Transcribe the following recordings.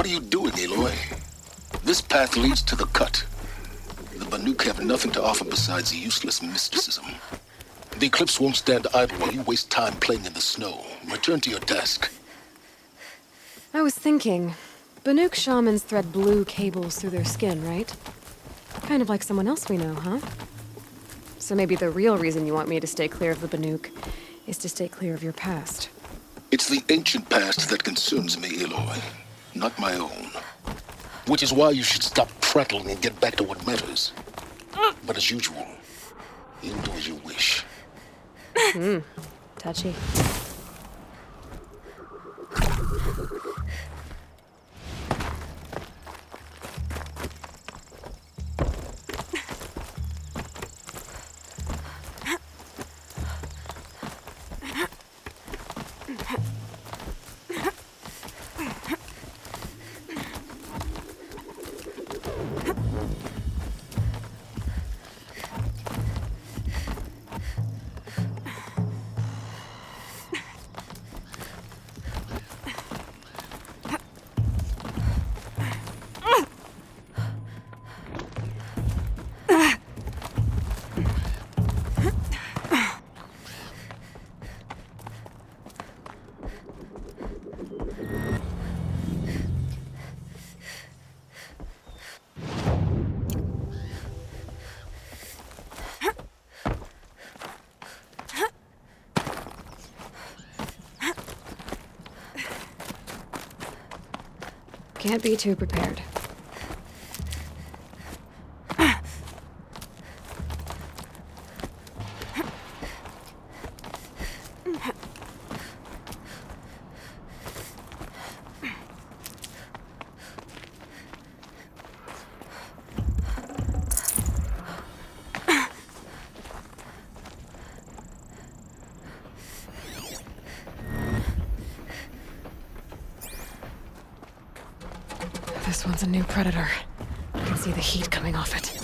are you doing, Aloy? This path leads to the cut. The Banuk have nothing to offer besides useless mysticism. The Eclipse won't stand idle while you waste time playing in the snow. Return to your task. I was thinking, Banuk shamans thread blue cables through their skin, right? Kind of like someone else we know, huh? So maybe the real reason you want me to stay clear of the Banuk is to stay clear of your past. It's the ancient past that concerns me, Aloy, not my own. Which is why you should stop prattling and get back to what matters. But as usual, you do as you wish. Touchy. Can't be too prepared. This one's a new predator. I can see the heat coming off it.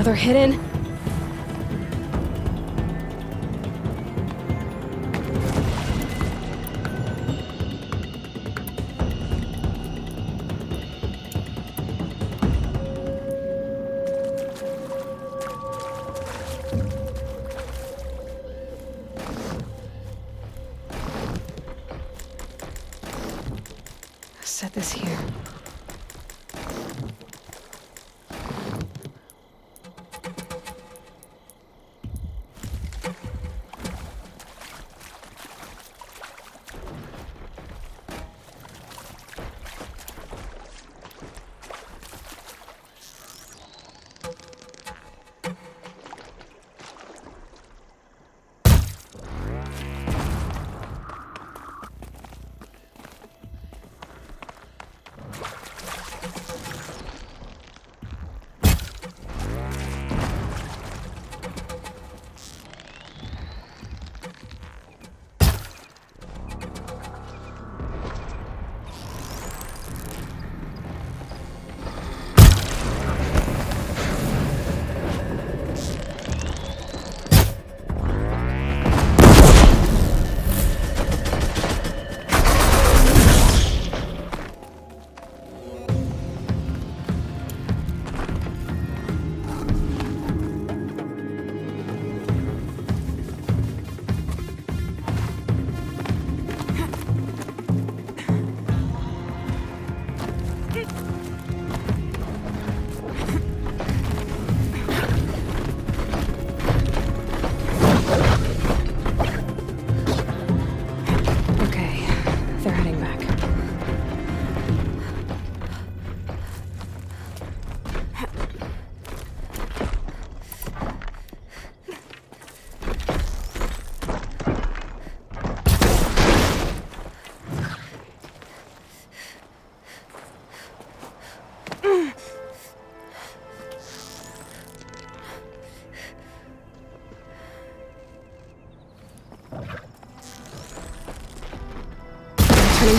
Another hidden. Set this here.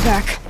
back.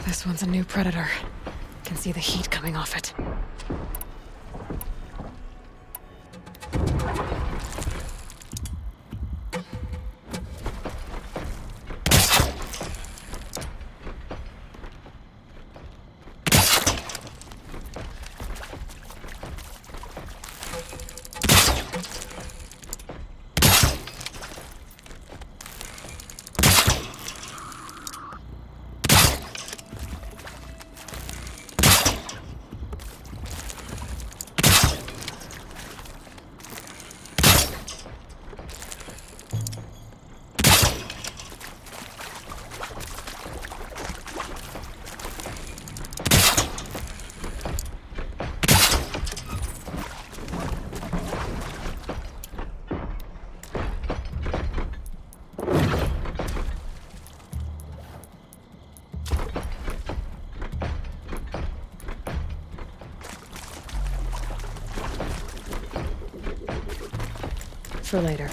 This one's a new predator. Can see the heat coming off it. For later.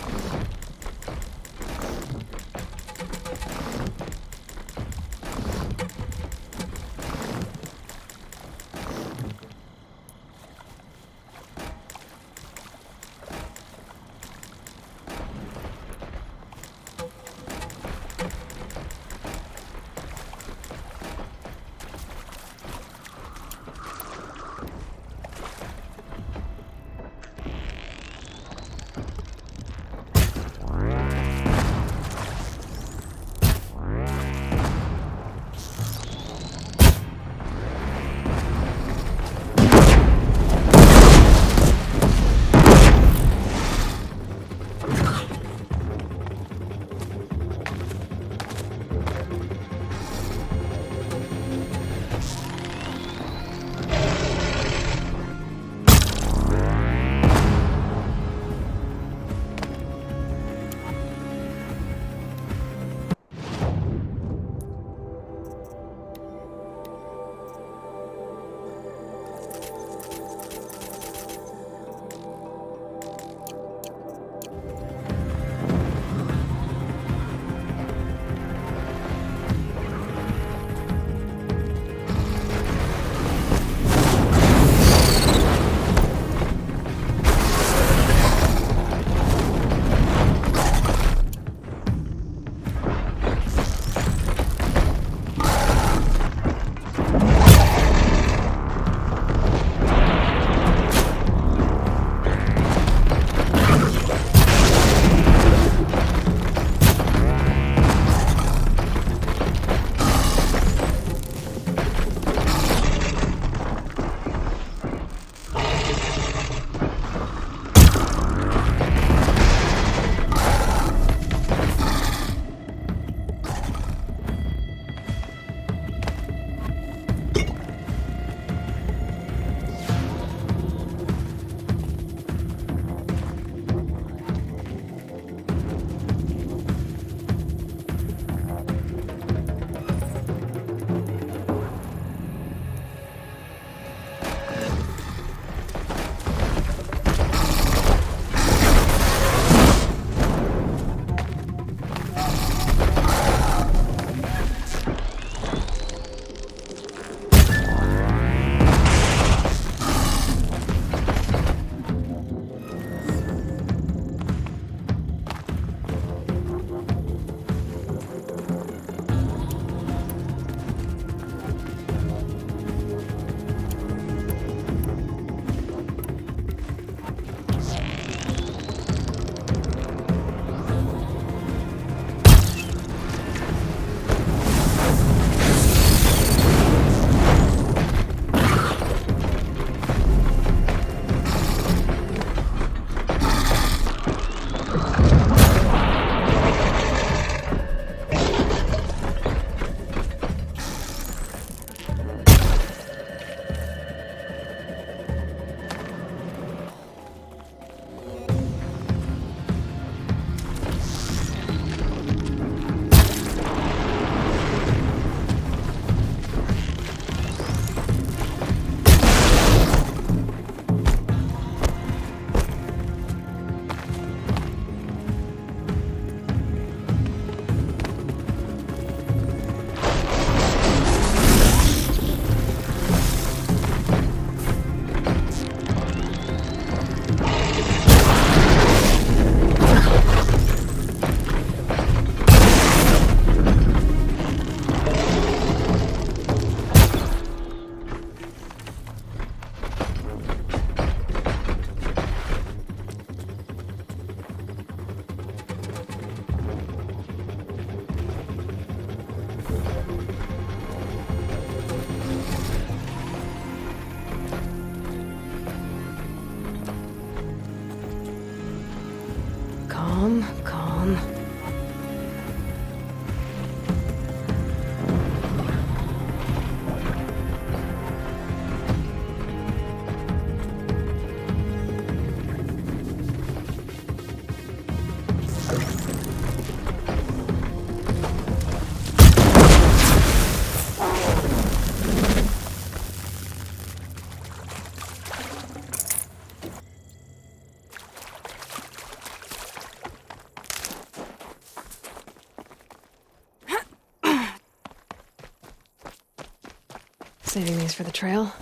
Saving these for the trail.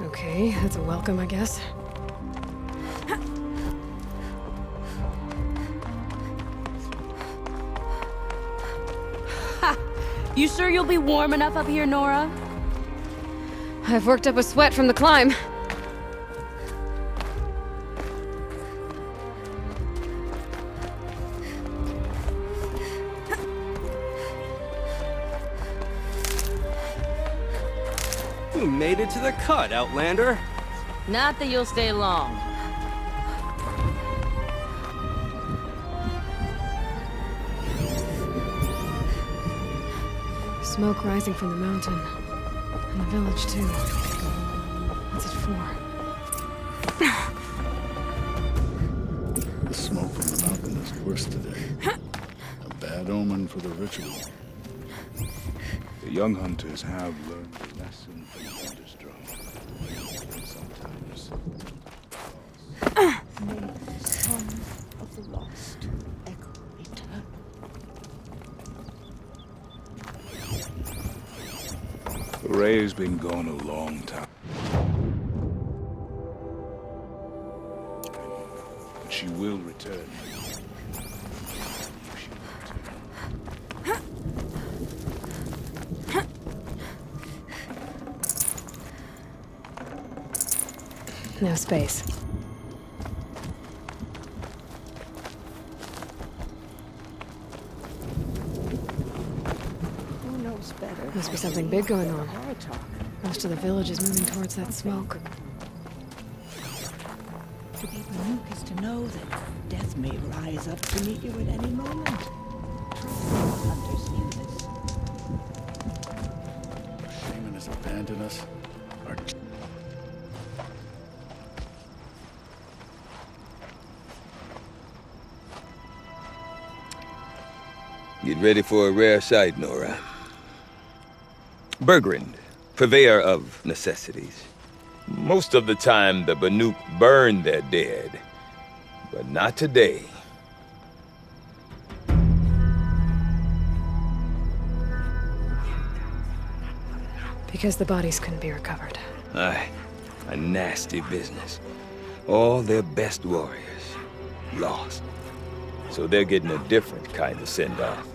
Okay, that's a welcome, I guess. You sure you'll be warm enough up here, Nora? I've worked up a sweat from the climb. You made it to the cut, Outlander. Not that you'll stay long. Smoke rising from the mountain. And the village, too. What's it for? The smoke from the mountain is worse today. A bad omen for the ritual. The young hunters have learned a lesson from Thunderstruck. Sometimes. May the song of the lost echo eternal. Ray's been gone a long time. But she will return. She will return. No space. Who knows better? Must be something big going on. Our talk. Most of the village is moving towards that smoke. To be Banuk is to know that death may rise up to meet you at any moment. Hunters knew this. Shaman has abandoned us. Our Get ready for a rare sight, Nora. Bergrand, purveyor of necessities. Most of the time, the Banuk burn their dead, but not today. Because the bodies couldn't be recovered. Aye, a nasty business. All their best warriors lost. So they're getting a different kind of send-off.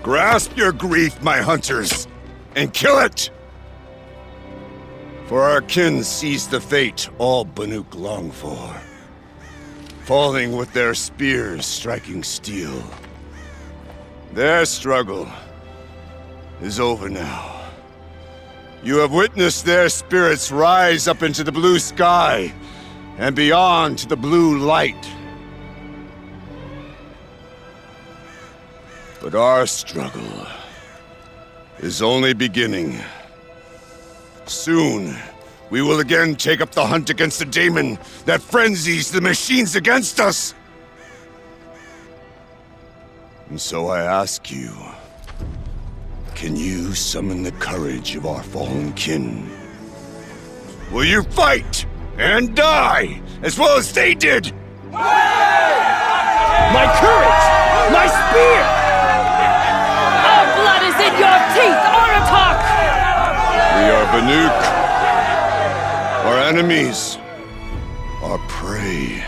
Grasp your grief, my hunters, and kill it! For our kin sees the fate all Banuk long for. Falling with their spears striking steel. Their struggle is over now. You have witnessed their spirits rise up into the blue sky and beyond to the blue light. But our struggle is only beginning. Soon, we will again take up the hunt against the daemon that frenzies the machines against us. And so I ask you, can you summon the courage of our fallen kin? Will you fight and die as well as they did? My courage! My spear! Our blood is in your teeth, Aratak! We are Banuk. Our enemies are prey.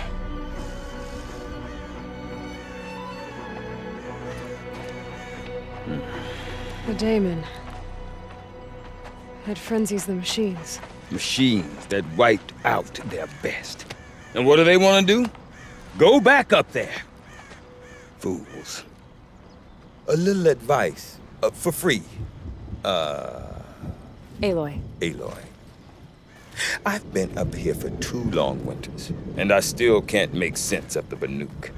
The daemon. It frenzies the machines. Machines that wiped out their best. And what do they want to do? Go back up there. Fools. A little advice, for free. Aloy. Aloy. I've been up here for 2 long winters, and I still can't make sense of the Banuk.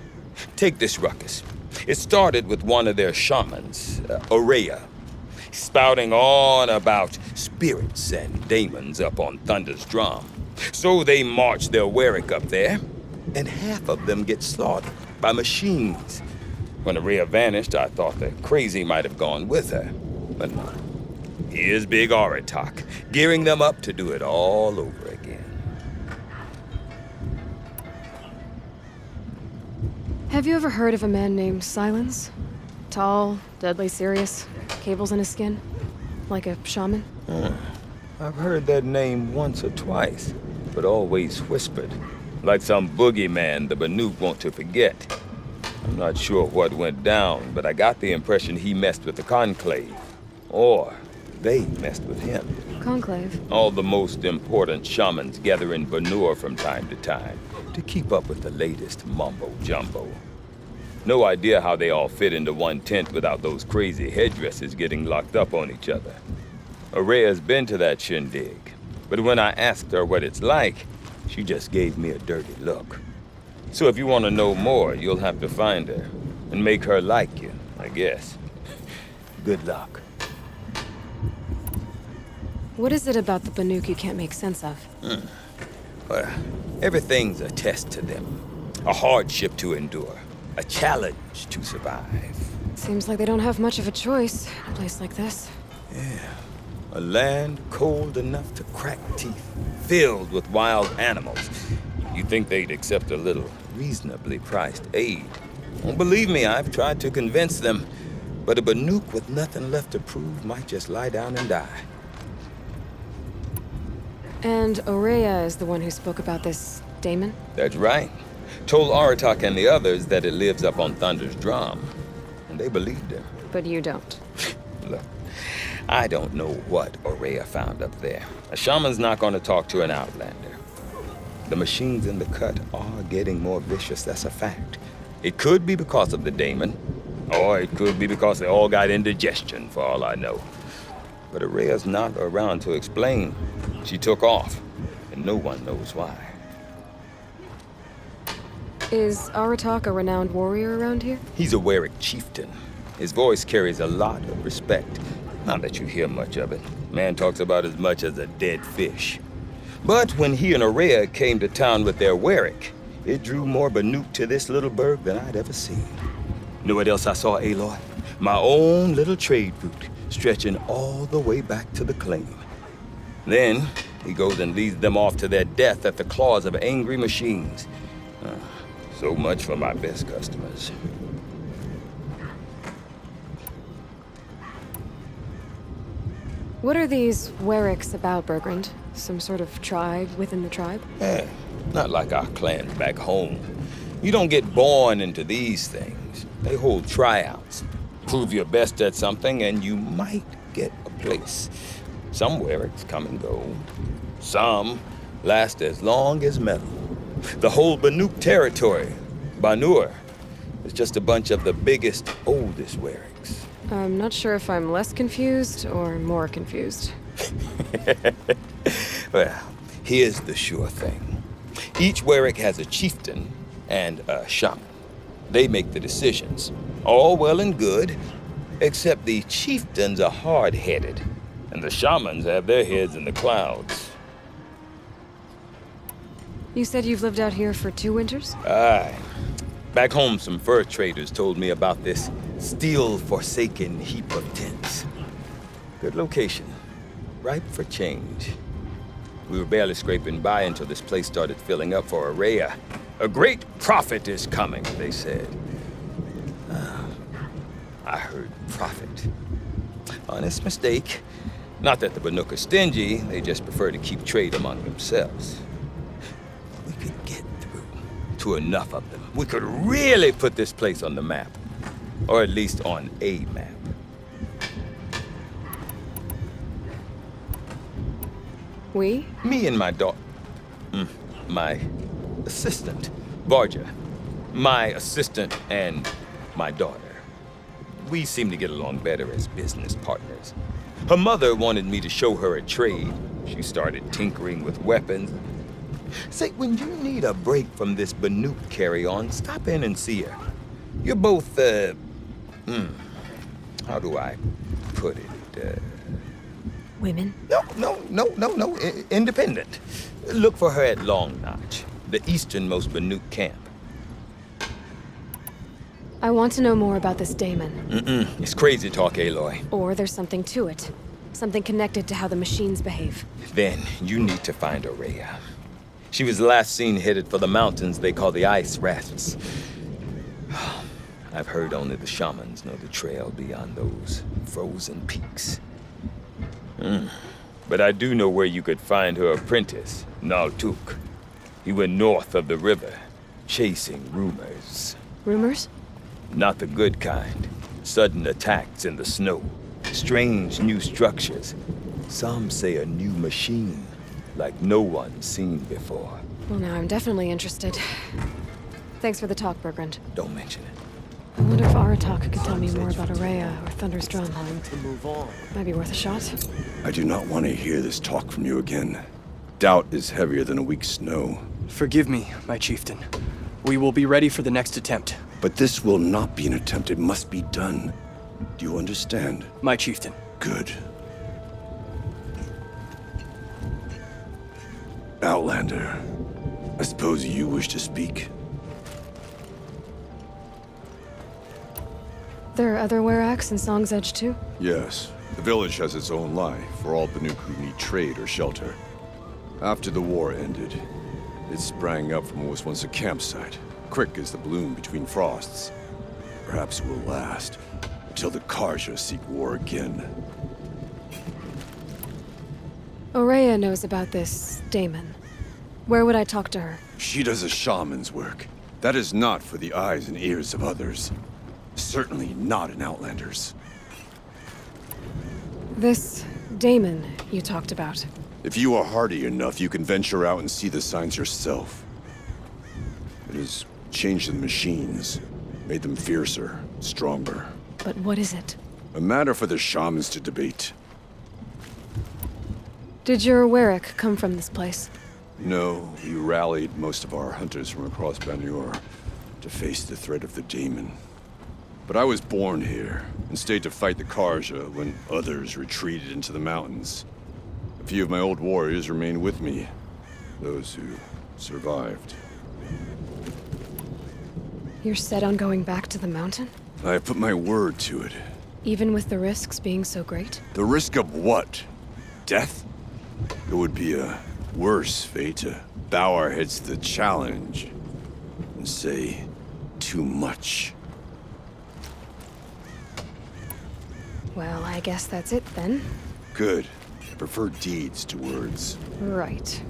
Take this ruckus. It started with one of their shamans, Aurea, spouting on about spirits and daemons up on Thunder's drum. So they march their Warwick up there, and half of them get slaughtered by machines. When Aurea vanished, I thought the crazy might have gone with her, but no. Here's Big Aratak, gearing them up to do it all over again. Have you ever heard of a man named Silence? Tall, deadly serious, cables in his skin? Like a shaman? I've heard that name once or twice, but always whispered. Like some boogeyman the Banuk want to forget. I'm not sure what went down, but I got the impression he messed with the Conclave. Or they messed with him. Conclave? All the most important shamans gather in Banur from time to time to keep up with the latest mumbo-jumbo. No idea how they all fit into one tent without those crazy headdresses getting locked up on each other. Aurea's been to that shindig, but when I asked her what it's like, she just gave me a dirty look. So if you want to know more, you'll have to find her and make her like you, I guess. Good luck. What is it about the Banuk you can't make sense of? Well, everything's a test to them. A hardship to endure. A challenge to survive. Seems like they don't have much of a choice in a place like this. Yeah. A land cold enough to crack teeth, filled with wild animals. You'd think they'd accept a little reasonably priced aid. Well, believe me, I've tried to convince them, but a Banuk with nothing left to prove might just lie down and die. And Aurea is the one who spoke about this daemon? That's right. Told Aratak and the others that it lives up on Thunder's drum. And they believed him. But you don't. Look, I don't know what Aurea found up there. A shaman's not going to talk to an outlander. The machines in the cut are getting more vicious, that's a fact. It could be because of the daemon, or it could be because they all got indigestion, for all I know. But Aurea's not around to explain. She took off, and no one knows why. Is Aratak a renowned warrior around here? He's a Warwick chieftain. His voice carries a lot of respect. Not that you hear much of it. Man talks about as much as a dead fish. But when he and Aurea came to town with their Warwick, it drew more Banuk to this little burg than I'd ever seen. Know what else I saw, Aloy? My own little trade route, stretching all the way back to the claim. Then, he goes and leads them off to their death at the claws of angry machines. So much for my best customers. What are these Warwicks about, Bergrand? Some sort of tribe within the tribe? Not like our clans back home. You don't get born into these things. They hold tryouts. Prove your best at something and you might get a place. Some Wericks come and go. Some last as long as metal. The whole Banuk territory, Banur, is just a bunch of the biggest, oldest Wericks. I'm not sure if I'm less confused or more confused. Well, here's the sure thing. Each Werick has a chieftain and a shaman. They make the decisions. All well and good, except the chieftains are hard-headed, and the shamans have their heads in the clouds. You said you've lived out here for 2 winters? Aye. Back home, some fur traders told me about this steel-forsaken heap of tents. Good location. Ripe for change. We were barely scraping by until this place started filling up for Araya. A great prophet is coming, they said. I heard prophet. Honest mistake. Not that the Banuk are stingy, they just prefer to keep trade among themselves. We could get through to enough of them. We could really put this place on the map. Or at least on a map. We? Me and my daughter. My assistant, Varja. My assistant and my daughter. We seem to get along better as business partners. Her mother wanted me to show her a trade. She started tinkering with weapons. Say, when you need a break from this Banuk carry-on, stop in and see her. You're both, how do I put it? Women? No. Independent. Look for her at Long Notch, the easternmost Banuk camp. I want to know more about this daemon. It's crazy talk, Aloy. Or there's something to it. Something connected to how the machines behave. Then you need to find Araya. She was last seen headed for the mountains they call the Ice Rasps. I've heard only the shamans know the trail beyond those frozen peaks. But I do know where you could find her apprentice, Naltuk. He went north of the river, chasing rumors. Rumors? Not the good kind. Sudden attacks in the snow. Strange new structures. Some say a new machine, like no one's seen before. Well, now I'm definitely interested. Thanks for the talk, Bergrand. Don't mention it. I wonder if Aratak could tell me more about Araya or Thunder's Stromheim. Might be worth a shot. I do not want to hear this talk from you again. Doubt is heavier than a week's snow. Forgive me, my chieftain. We will be ready for the next attempt. But this will not be an attempt. It must be done. Do you understand? My chieftain. Good. Outlander, I suppose you wish to speak? There are other Weraks in Song's Edge, too? Yes. The village has its own life for all Banuk who need trade or shelter. After the war ended, it sprang up from what was once a campsite, quick as the bloom between frosts. Perhaps it will last until the Karja seek war again. Araya knows about this daemon. Where would I talk to her? She does a shaman's work. That is not for the eyes and ears of others. Certainly not an Outlander's. This daemon you talked about. If you are hardy enough, you can venture out and see the signs yourself. It has changed the machines, made them fiercer, stronger. But what is it? A matter for the shamans to debate. Did your Werik come from this place? No, we rallied most of our hunters from across Banur to face the threat of the daemon. But I was born here, and stayed to fight the Karja when others retreated into the mountains. A few of my old warriors remained with me, those who survived. You're set on going back to the mountain? I have put my word to it. Even with the risks being so great? The risk of what? Death? It would be a worse fate to bow our heads to the challenge and say too much. Well, I guess that's it then. Good. I prefer deeds to words. Right.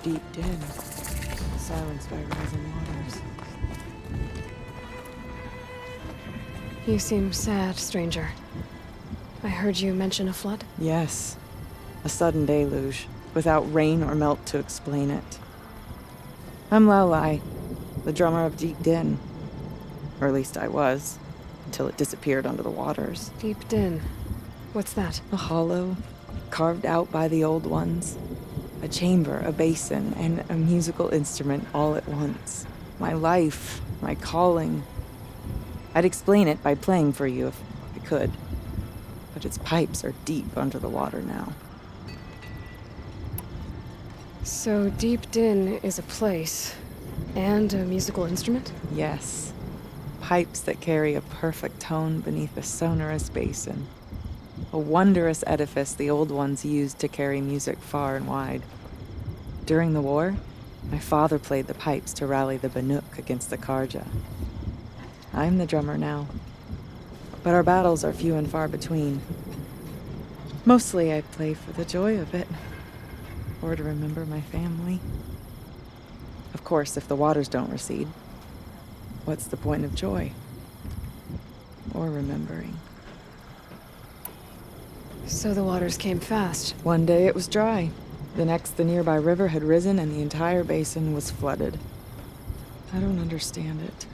deep din, silenced by rising waters. You seem sad, stranger. I heard you mention a flood? Yes, a sudden deluge, without rain or melt to explain it. I'm Laolai, the drummer of Deep Din. Or at least I was, until it disappeared under the waters. Deep Din. What's that? A hollow, carved out by the old ones. A chamber, a basin, and a musical instrument all at once. My life, my calling. I'd explain it by playing for you if I could. But its pipes are deep under the water now. So Deep Din is a place, and a musical instrument? Yes. Pipes that carry a perfect tone beneath a sonorous basin. A wondrous edifice the old ones used to carry music far and wide. During the war, my father played the pipes to rally the Banuk against the Karja. I'm the drummer now, but our battles are few and far between. Mostly I play for the joy of it, or to remember my family. Of course, if the waters don't recede, what's the point of joy? Or remembering? So the waters came fast. One day it was dry. The next, the nearby river had risen and the entire basin was flooded. I don't understand it.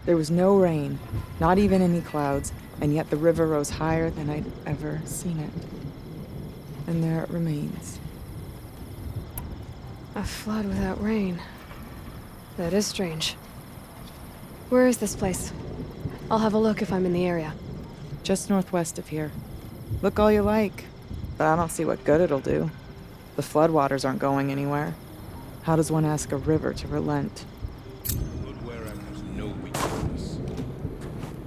There was no rain, not even any clouds, and yet the river rose higher than I'd ever seen it. And there it remains. A flood without rain. That is strange. Where is this place? I'll have a look if I'm in the area. Just northwest of here. Look all you like, but I don't see what good it'll do. The floodwaters aren't going anywhere. How does one ask a river to relent? Good wherever there's no weakness.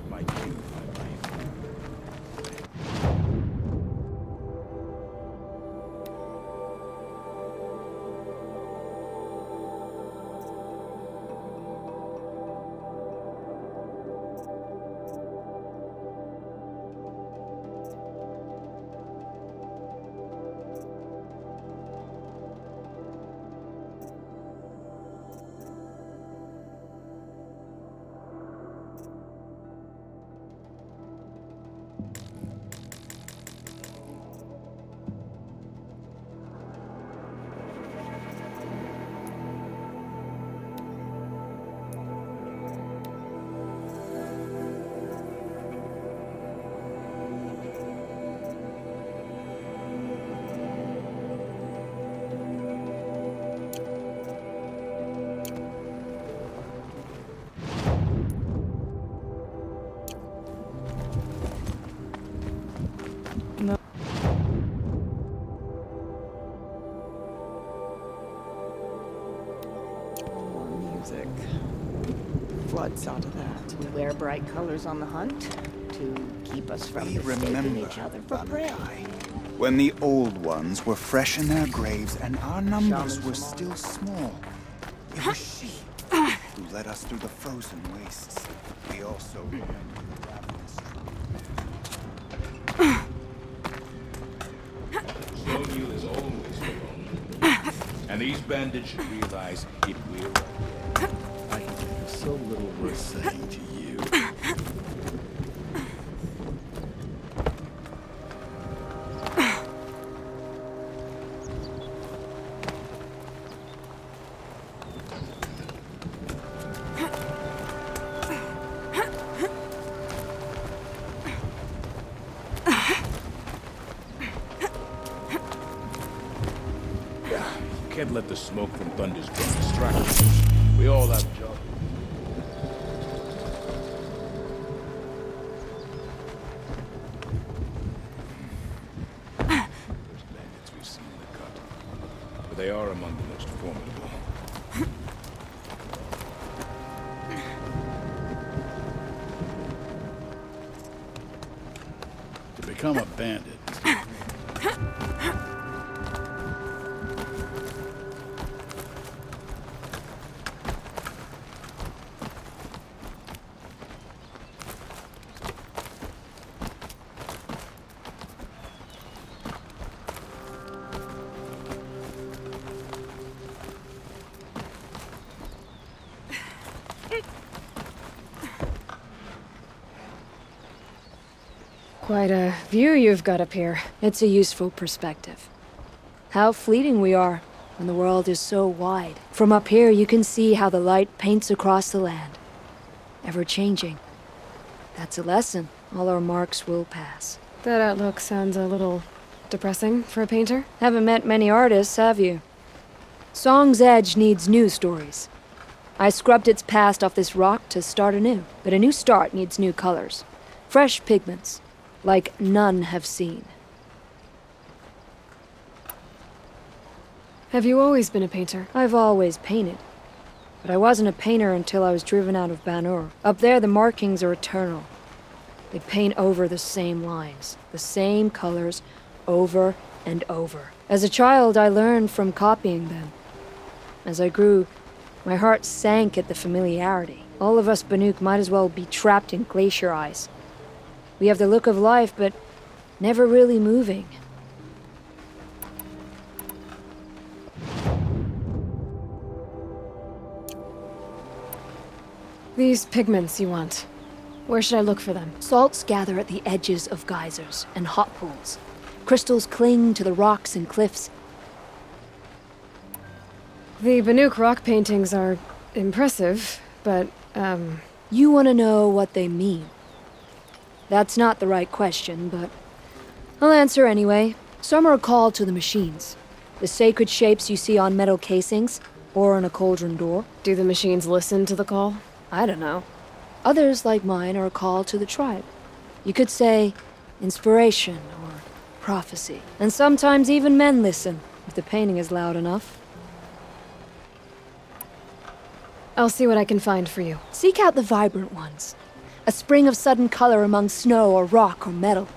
My king, my life. Music. Floods onto that. We wear bright colors on the hunt to keep us from We mistaking remember each other for prey. Bankai, when the old ones were fresh in their graves and our numbers Shamans were from all still small. It was she who led us through the frozen wastes. We also remember the ravenous Soul is always alone. And these bandits should realize it will. I can think of so little worth saying to you. Can't let the smoke from Thunder's drum distract us. We all have jobs. Those bandits we've seen in the cut, but they are among the most formidable. To become a bandit is to Quite a view you've got up here. It's a useful perspective. How fleeting we are when the world is so wide. From up here, you can see how the light paints across the land. Ever changing. That's a lesson. All our marks will pass. That outlook sounds a little depressing for a painter. Haven't met many artists, have you? Song's Edge needs new stories. I scrubbed its past off this rock to start anew. But a new start needs new colors. Fresh pigments, like none have seen. Have you always been a painter? I've always painted. But I wasn't a painter until I was driven out of Banur. Up there, the markings are eternal. They paint over the same lines, the same colors, over and over. As a child, I learned from copying them. As I grew, my heart sank at the familiarity. All of us Banuk might as well be trapped in glacier ice. We have the look of life, but never really moving. These pigments you want. Where should I look for them? Salts gather at the edges of geysers and hot pools. Crystals cling to the rocks and cliffs. The Banuk rock paintings are impressive, but, You want to know what they mean? That's not the right question, but I'll answer anyway. Some are called to the machines. The sacred shapes you see on metal casings, or on a cauldron door. Do the machines listen to the call? I don't know. Others, like mine, are called to the tribe. You could say inspiration or prophecy. And sometimes even men listen, if the painting is loud enough. I'll see what I can find for you. Seek out the vibrant ones. A spring of sudden color among snow or rock or metal.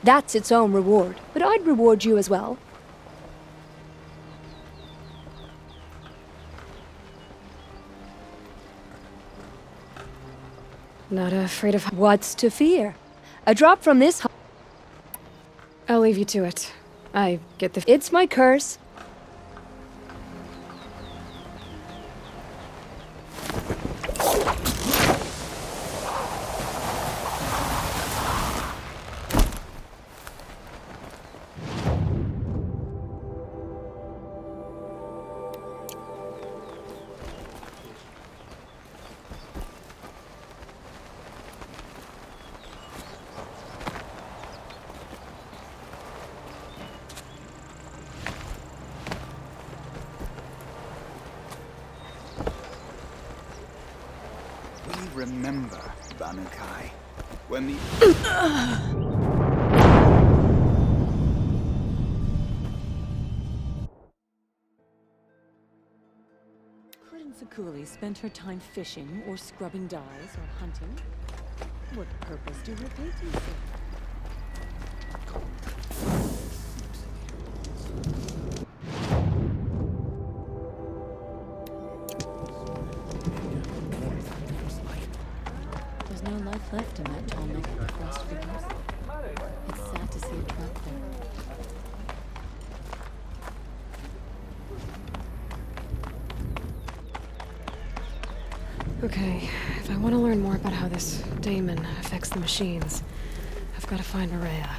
That's its own reward. But I'd reward you as well. Not afraid of... What's to fear? A drop from this... I'll leave you to it. I get the... It's my curse. Remember, Banukai, when the... Couldn't Sakuli spend her time fishing or scrubbing dyes or hunting? What purpose do her paintings serve? There's no life left in that tall neck of the frost figures. It's sad to see it drop there. Okay, if I want to learn more about how this daemon affects the machines, I've got to find Maria.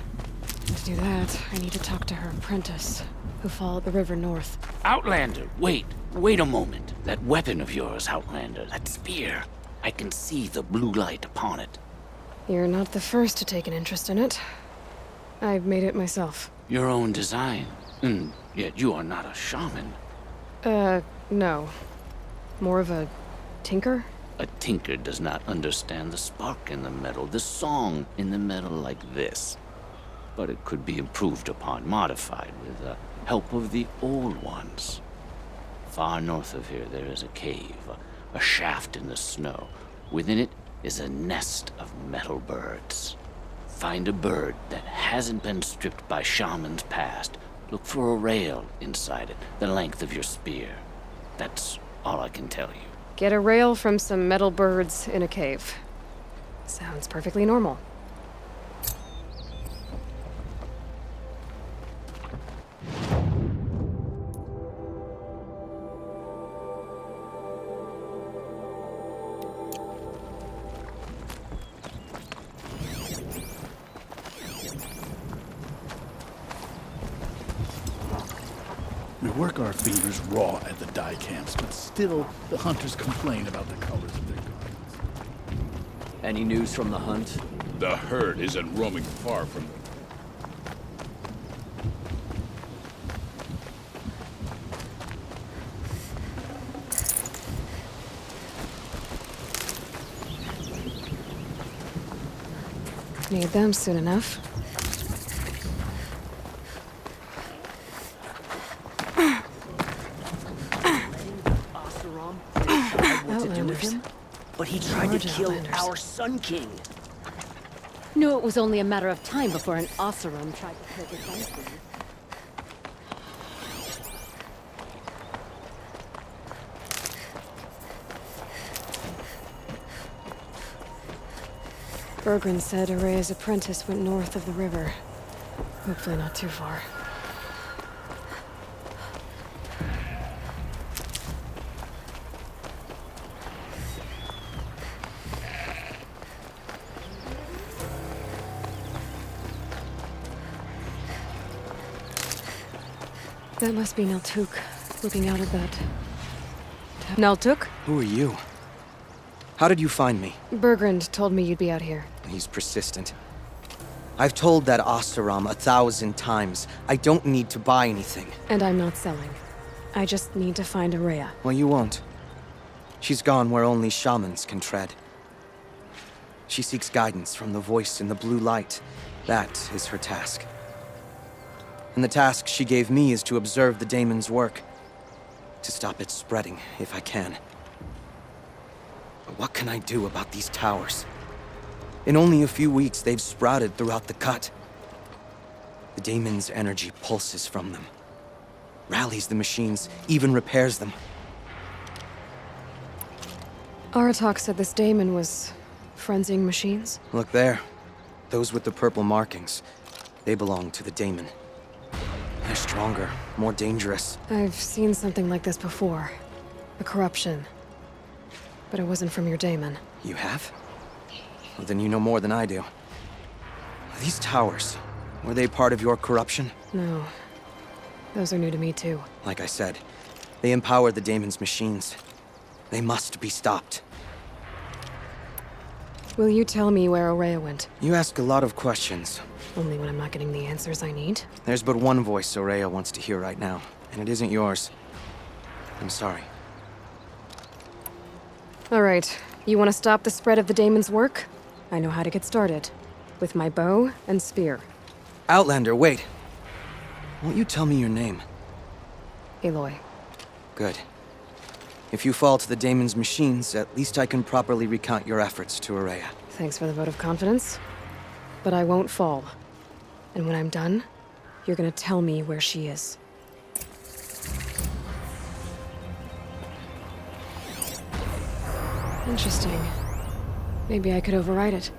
To do that, I need to talk to her apprentice, who followed the river north. Outlander, wait a moment. That weapon of yours, Outlander, that spear. I can see the blue light upon it. You're not the first to take an interest in it. I made it myself. Your own design. And yet you are not a shaman. No. More of a tinker? A tinker does not understand the spark in the metal, the song in the metal like this. But it could be improved upon, modified, with the help of the old ones. Far north of here there is a cave, a shaft in the snow. Within it is a nest of metal birds. Find a bird that hasn't been stripped by shamans past. Look for a rail inside it, the length of your spear. That's all I can tell you. Get a rail from some metal birds in a cave. Sounds perfectly normal. We work our fingers raw at the dye camps, but still the hunters complain about the colors of their garments. Any news from the hunt? The herd isn't roaming far from them. Need them soon enough. Outlanders. But he tried to Large kill Outlanders. our Sun King. Knew it was only a matter of time before an Oseram tried to take his Sun King. Bergren said Araya's apprentice went north of the river. Hopefully not too far. That must be Naltuk, looking out at that. Naltuk? Who are you? How did you find me? Bergrand told me you'd be out here. He's persistent. I've told that Oseram 1,000 times. I don't need to buy anything. And I'm not selling. I just need to find Araya. Well, you won't. She's gone where only shamans can tread. She seeks guidance from the voice in the blue light. That is her task. And the task she gave me is to observe the daemon's work. To stop it spreading, if I can. But what can I do about these towers? In only a few weeks, they've sprouted throughout the cut. The daemon's energy pulses from them. Rallies the machines, even repairs them. Aratak said this daemon was frenzying machines. Look there. Those with the purple markings. They belong to the daemon. They're stronger, more dangerous. I've seen something like this before. A corruption. But it wasn't from your daemon. You have? Well, then you know more than I do. These towers, were they part of your corruption? No. Those are new to me too. Like I said, they empower the daemon's machines. They must be stopped. Will you tell me where Araya went? You ask a lot of questions. Only when I'm not getting the answers I need. There's but one voice Araya wants to hear right now, and it isn't yours. I'm sorry. All right. You want to stop the spread of the daemon's work? I know how to get started. With my bow and spear. Outlander, wait. Won't you tell me your name? Aloy. Good. If you fall to the daemon's machines, at least I can properly recount your efforts to Araya. Thanks for the vote of confidence. But I won't fall. And when I'm done, you're gonna tell me where she is. Interesting. Maybe I could override it.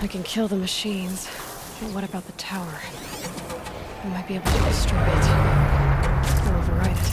I can kill the machines, but what about the tower? I might be able to destroy it. Or override it.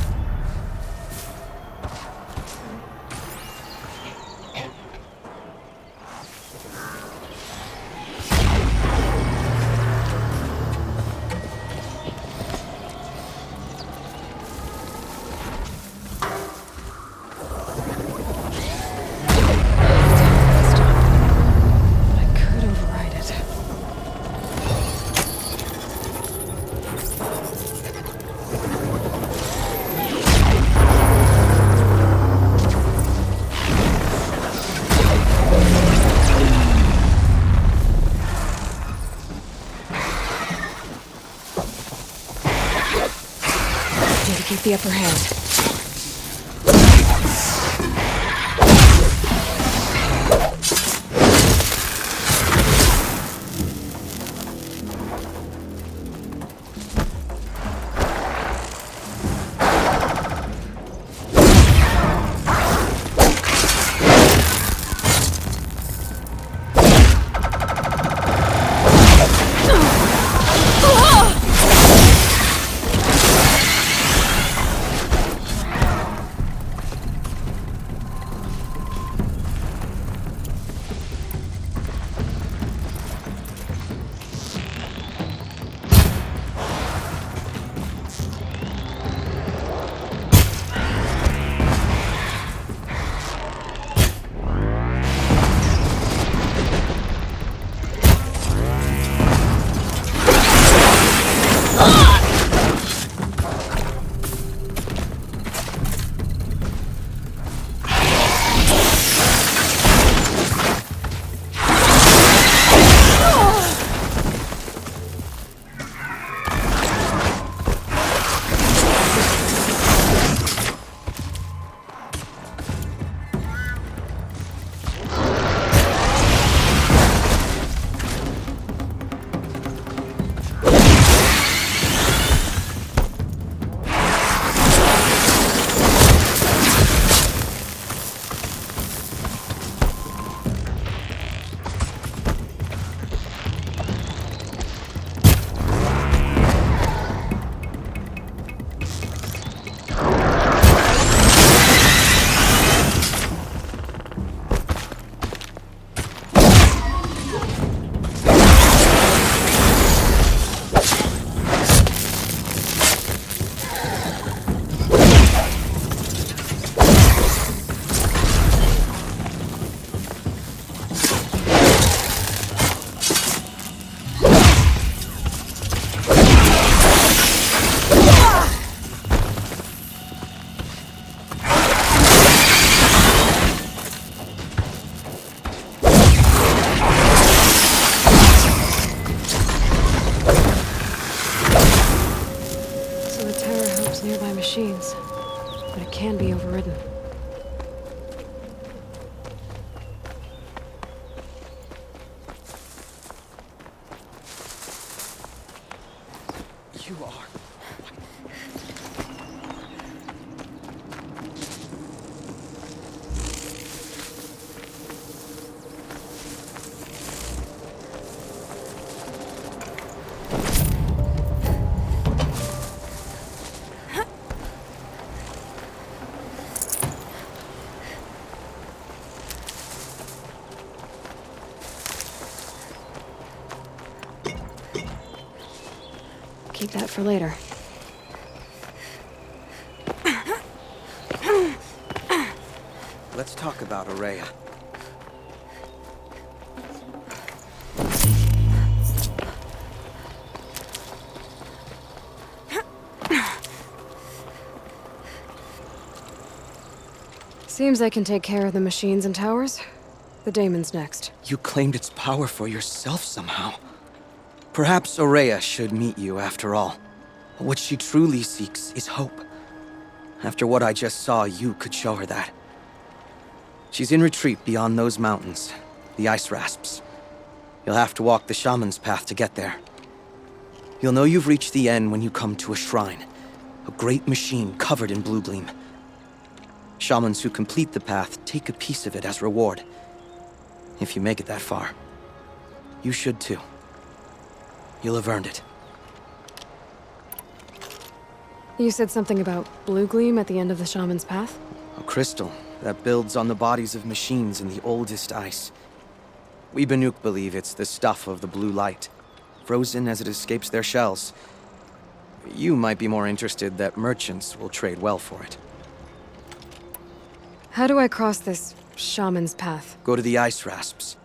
Keep the upper hand. but it can be overridden. You are. Keep that for later. Let's talk about Aurea. Seems I can take care of the machines and towers. The daemon's next. You claimed its power for yourself somehow. Perhaps Aurea should meet you after all. What she truly seeks is hope. After what I just saw, you could show her that. She's in retreat beyond those mountains, the ice rasps. You'll have to walk the shaman's path to get there. You'll know you've reached the end when you come to a shrine, a great machine covered in blue gleam. Shamans who complete the path take a piece of it as reward. If you make it that far, you should too. You'll have earned it. You said something about blue gleam at the end of the shaman's path? A crystal that builds on the bodies of machines in the oldest ice. We Banuk believe it's the stuff of the blue light, frozen as it escapes their shells. You might be more interested that merchants will trade well for it. How do I cross this shaman's path? Go to the ice rasps.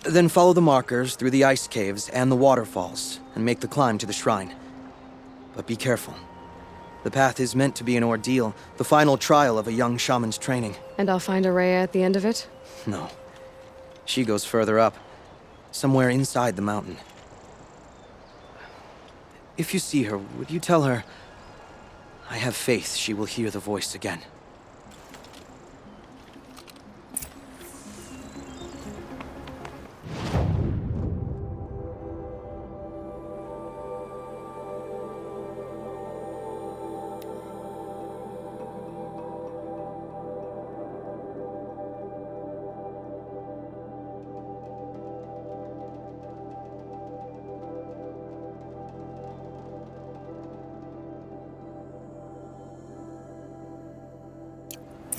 Then follow the markers through the ice caves and the waterfalls, and make the climb to the shrine. But be careful. The path is meant to be an ordeal, the final trial of a young shaman's training. And I'll find Aurea at the end of it? No. She goes further up, somewhere inside the mountain. If you see her, would you tell her, I have faith she will hear the voice again.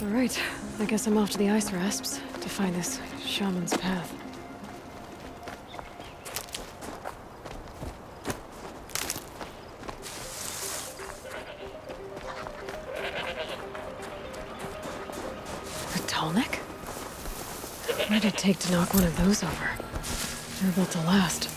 All right, I guess I'm off to the ice rasps to find this shaman's path. A tallneck? What did it take to knock one of those over? They're built to last.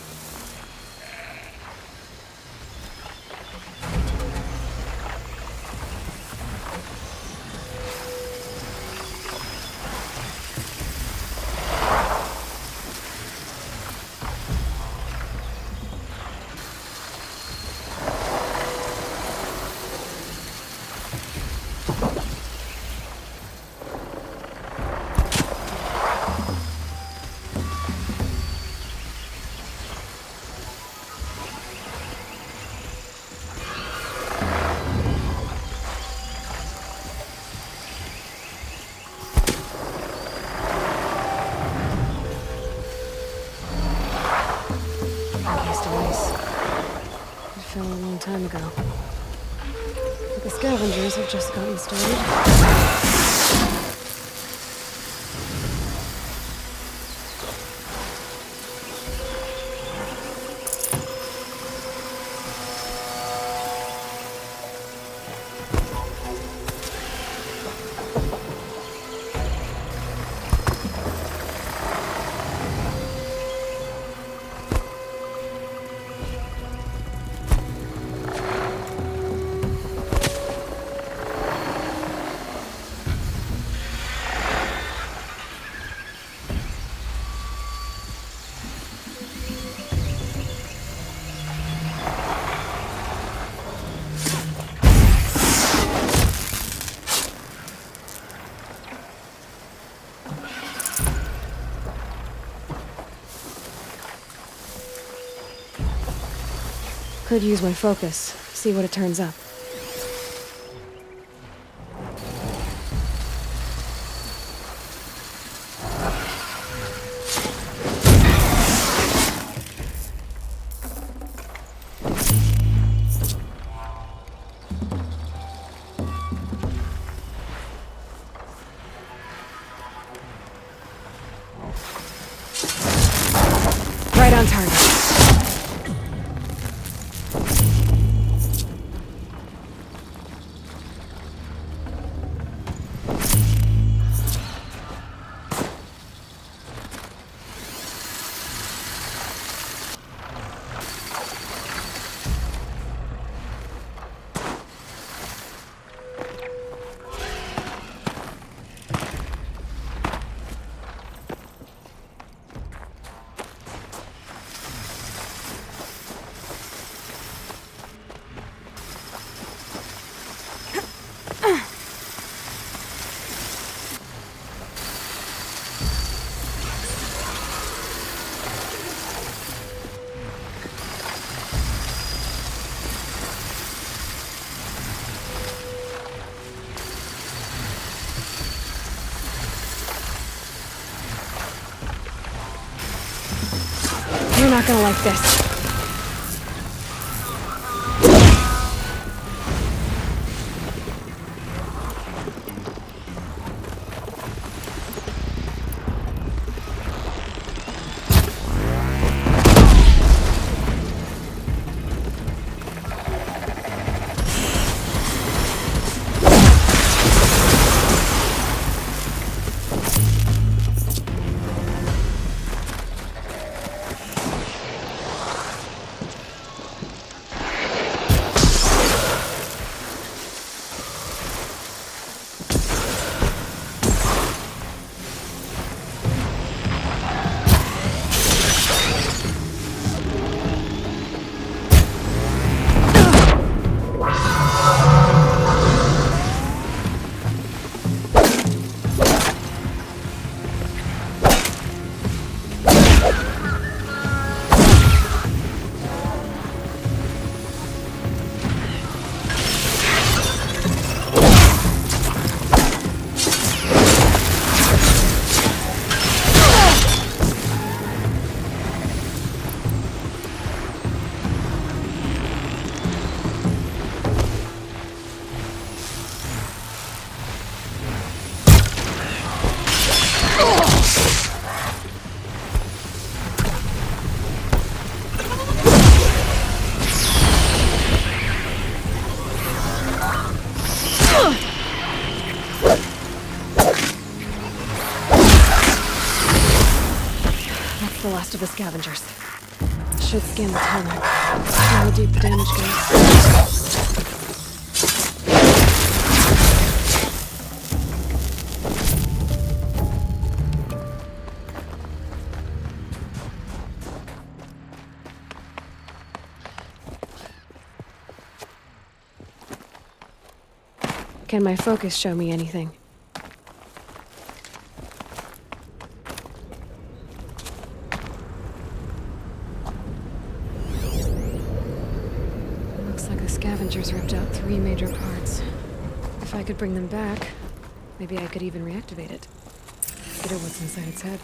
A long time ago. But the scavengers have just gotten started. Could use my focus. See what it turns up. Right on target. You're not gonna like this. The last of the scavengers. Should scan the tunnel. See how deep the damage goes. Can my focus show me anything? Scavengers ripped out 3 major parts. If I could bring them back, maybe I could even reactivate it. Consider what's inside its head.